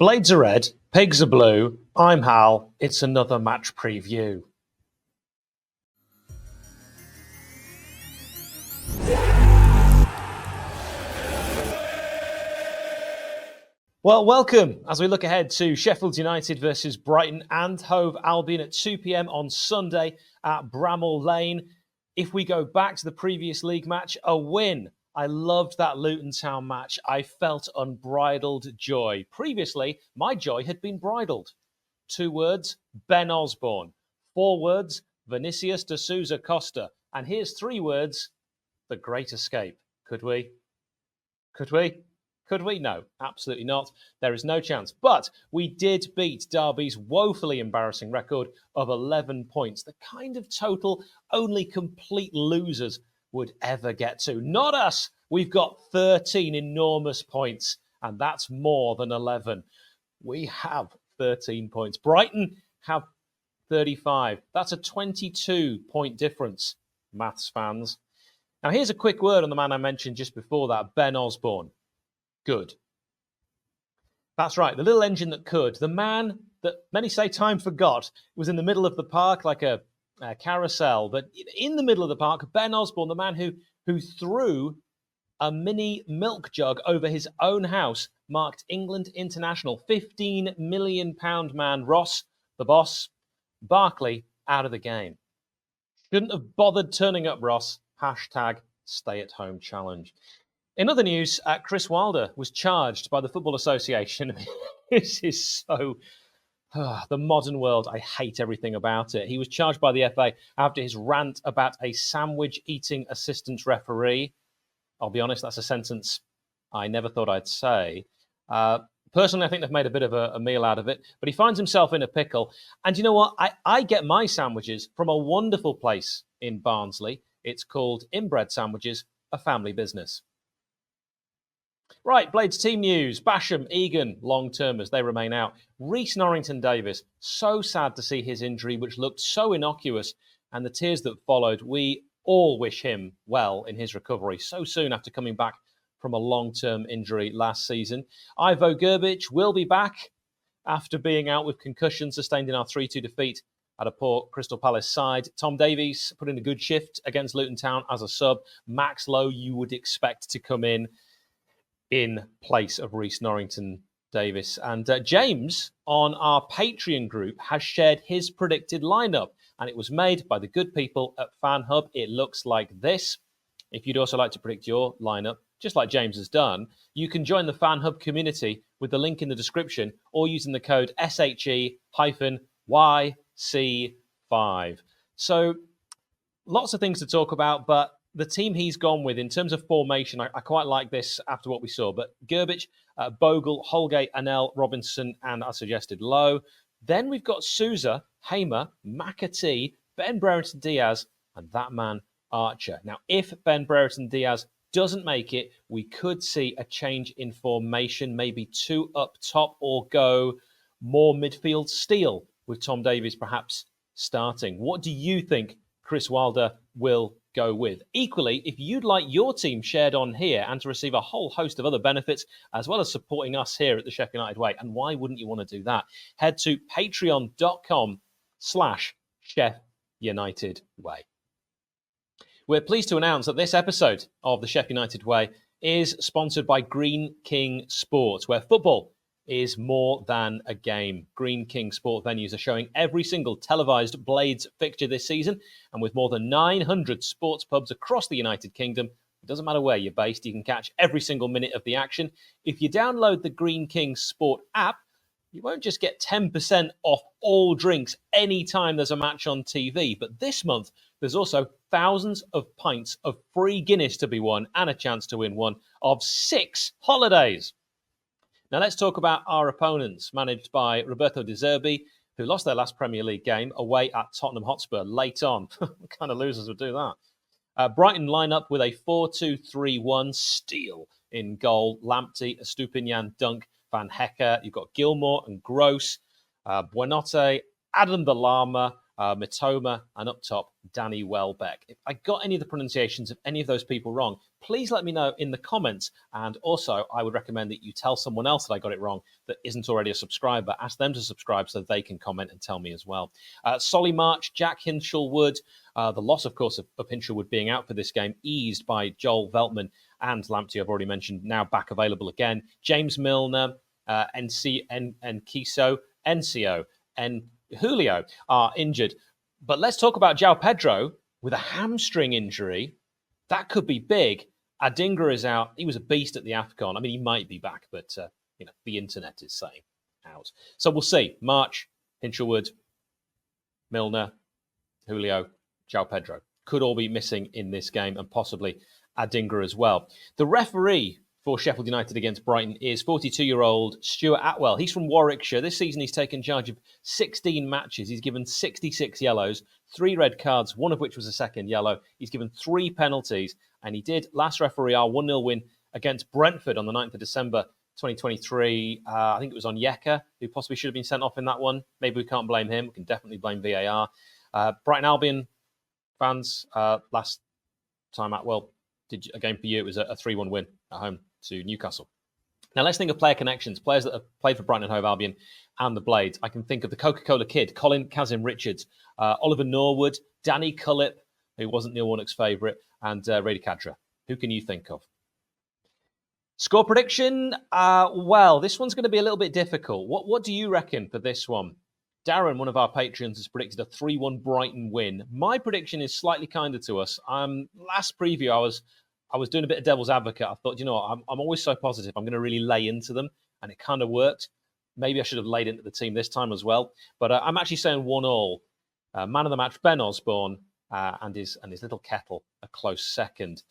Blades are red, pigs are blue. I'm Hal. It's another match preview. Well, welcome as we look ahead to Sheffield United versus Brighton and Hove Albion at 2 p.m. on Sunday at Bramall Lane. If we go back to the previous league match, a win. I loved that Luton Town match. I felt unbridled joy. Previously, my joy had been bridled. 2 words, Ben Osborne. 4 words, Vinicius de Souza Costa. And here's 3 words, the Great Escape. Could we? Could we? Could we? No, absolutely not. There is no chance. But we did beat Derby's woefully embarrassing record of 11 points. The kind of total only complete losers would ever get to. Not us. We've got 13 enormous points, and that's more than 11. We have 13 points. Brighton have 35. That's a 22-point difference, maths fans. Now, here's a quick word on the man I mentioned just before that, Ben Osborne. Good. That's right, the little engine that could. The man that many say time forgot was in the middle of the park like a carousel. But in the middle of the park, Ben Osborne, the man who threw a mini milk jug over his own house, marked England international. £15 million man Ross, the boss, Barkley, out of the game. Shouldn't have bothered turning up, Ross. Hashtag stay at home challenge. In other news, Chris Wilder was charged by the Football Association. This is so... the modern world, I hate everything about it. He was charged by the FA after his rant about a sandwich-eating assistant referee. I'll be honest, that's a sentence I never thought I'd say. Personally, I think they've made a bit of a meal out of it, but he finds himself in a pickle. And you know what? I get my sandwiches from a wonderful place in Barnsley. It's called Inbred Sandwiches, a family business. Right, Blades team news. Basham, Egan, long-termers, they remain out. Rhys Norrington-Davies, so sad to see his injury, which looked so innocuous, and the tears that followed. We all wish him well in his recovery so soon after coming back from a long-term injury last season. 𝗣𝗿𝗍𝗶𝗲 will be back after being out with concussion sustained in our 3-2 defeat at a poor Crystal Palace side. Tom Davies put in a good shift against Luton Town as a sub. Max Lowe, you would expect to come in place of Rhys Norrington-Davies. And James, on our Patreon group, has shared his predicted lineup, and it was made by the good people at FanHub. It looks like this. If you'd also like to predict your lineup, just like James has done, you can join the FanHub community with the link in the description or using the code 𝗚HE-YC5. So, lots of things to talk about, but the team he's gone with in terms of formation, I quite like this after what we saw. But ګrbich, Bogle, Holgate, Anel, Robinson, and I suggested Lowe. Then we've got Souza, Hamer, McAtee, Ben Brereton-Diaz, and that man Archer. Now, if Ben Brereton-Diaz doesn't make it, we could see a change in formation, maybe 2 up top, or go more midfield steel with Tom Davies perhaps starting. What do you think Chris Wilder will go with? Equally, if you'd like your team shared on here and to receive a whole host of other benefits, as well as supporting us here at the Sheff United Way, and why wouldn't you want to do that? Head to patreon.com/Sheff United Way. We're pleased to announce that this episode of the Sheff United Way is sponsored by Greene King Sports, where football is more than a game. Greene King Sport venues are showing every single televised Blades fixture this season, and with more than 900 sports pubs across the United Kingdom, it doesn't matter where you're based, you can catch every single minute of the action. If you download the Greene King Sport app, you won't just get 10% off all drinks anytime there's a match on TV, but this month there's also thousands of pints of free Guinness to be won and a chance to win one of 6 holidays. Now let's talk about our opponents, managed by Roberto De Zerbi, who lost their last Premier League game away at Tottenham Hotspur late on. What kind of losers would do that? Brighton line up with a 4-2-3-1, Steele in goal, Lamptey, Estupiñán, Dunk, Van Hecke. You've got Gilmour and Gross, Buenote, Adam the Llama, Mitoma, and up top, Danny Welbeck. If I got any of the pronunciations of any of those people wrong, please let me know in the comments. And also, I would recommend that you tell someone else that I got it wrong that isn't already a subscriber. Ask them to subscribe so they can comment and tell me as well. Solly March, Jack Hinshelwood. The loss, of course, of Hinshelwood being out for this game, eased by Joel Veltman and Lamptey, I've already mentioned, now back available again. James Milner, 𝗫𝗀𝗀𝗀 and Julio are injured. But let's talk about João Pedro with a hamstring injury. That could be big. Adingra is out. He was a beast at the AFCON. I mean, he might be back, but the internet is saying out. So we'll see. March, Hinshelwood, Milner, Julio, João Pedro could all be missing in this game, and possibly Adingra as well. The referee for Sheffield United against Brighton is 42-year-old Stuart Atwell. He's from Warwickshire. This season he's taken charge of 16 matches. He's given 66 yellows, 3 red cards, one of which was a second yellow. He's given 3 penalties, and he did last referee our 1-0 win against Brentford on the 9th of December 2023. I think it was on 𝗫𝗂, who possibly should have been sent off in that one. Maybe we can't blame him. We can definitely blame VAR. Brighton Albion fans, last time Atwell did a game for you, it was a 3-1 win at home to Newcastle. Now let's think of player connections, players that have played for Brighton and Hove Albion and the Blades. I can think of the Coca-Cola Kid, Colin Kazim-Richards, Oliver Norwood, Danny Cullip, who wasn't Neil Warnock's favourite, and 𝗿𝗏𝗏 𝗏𝗏𝗏. Who can you think of? Score prediction? Well, this one's going to be a little bit difficult. What do you reckon for this one? Darren, one of our patrons, has predicted a 3-1 Brighton win. My prediction is slightly kinder to us. Last preview, I was doing a bit of devil's advocate. I thought, you know what, I'm always so positive. I'm going to really lay into them, and it kind of worked. Maybe I should have laid into the team this time as well. But I'm actually saying 1-1. Man of the match, Ben Osborne, and his little kettle, a close second.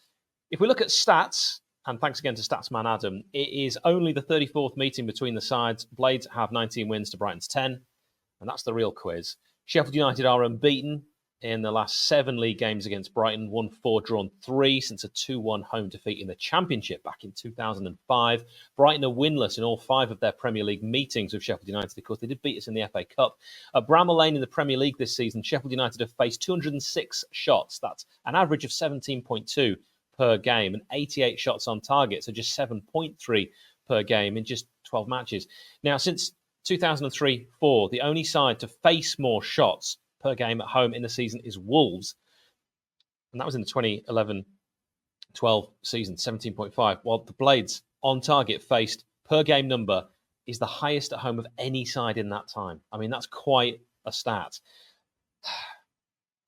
If we look at stats, and thanks again to Statsman Adam, it is only the 34th meeting between the sides. Blades have 19 wins to Brighton's 10, and that's the real quiz. Sheffield United are unbeaten in the last 7 league games against Brighton, won 4, drawn 3 since a 2-1 home defeat in the Championship back in 2005. Brighton are winless in all 5 of their Premier League meetings with Sheffield United. Of course, they did beat us in the FA Cup. At Bramall Lane in the Premier League this season, Sheffield United have faced 206 shots. That's an average of 17.2 per game, and 88 shots on target, so just 7.3 per game in just 12 matches. Now, since 2003-04, the only side to face more shots per game at home in the season is Wolves. And that was in the 2011-12 season, 17.5. While the Blades on target faced per game number is the highest at home of any side in that time. I mean, that's quite a stat.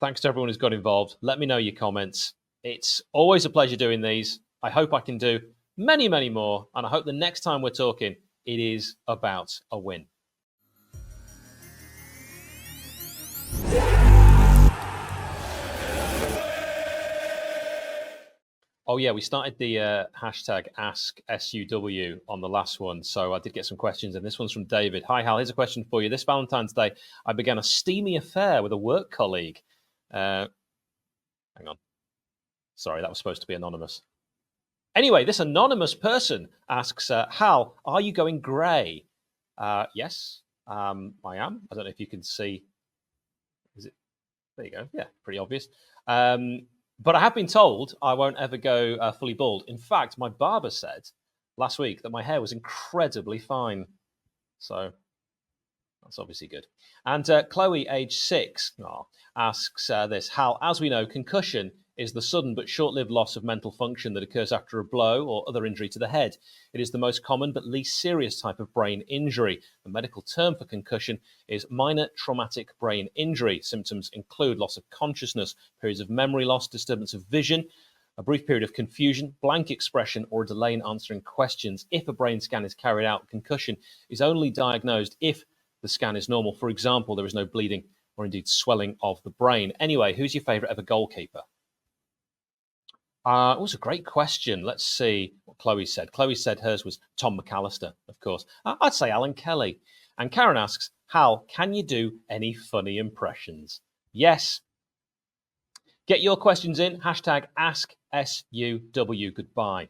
Thanks to everyone who's got involved. Let me know your comments. It's always a pleasure doing these. I hope I can do many, many more. And I hope the next time we're talking, it is about a win. Oh yeah, we started the hashtag #AskSUW on the last one, so I did get some questions, and this one's from David. Hi Hal, here's a question for you. This Valentine's Day, I began a steamy affair with a work colleague. Hang on. Sorry, that was supposed to be anonymous. Anyway, this anonymous person asks, Hal, are you going grey? Yes, I am. I don't know if you can see. Is it? There you go. Yeah, pretty obvious. But I have been told I won't ever go fully bald. In fact, my barber said last week that my hair was incredibly fine. So that's obviously good. And Chloe, age 6, asks this. Hal, as we know, concussion is the sudden but short-lived loss of mental function that occurs after a blow or other injury to the head. It is the most common but least serious type of brain injury. The medical term for concussion is minor traumatic brain injury. Symptoms include loss of consciousness, periods of memory loss, disturbance of vision, a brief period of confusion, blank expression, or a delay in answering questions. If a brain scan is carried out, concussion is only diagnosed if the scan is normal. For example, there is no bleeding or indeed swelling of the brain. Anyway, who's your favourite ever goalkeeper? It was a great question. Let's see what Chloe said. Chloe said hers was Tom McAllister, of course. I'd say Alan Kelly. And Karen asks, Hal, can you do any funny impressions? Yes. Get your questions in. Hashtag AskSUW. Goodbye.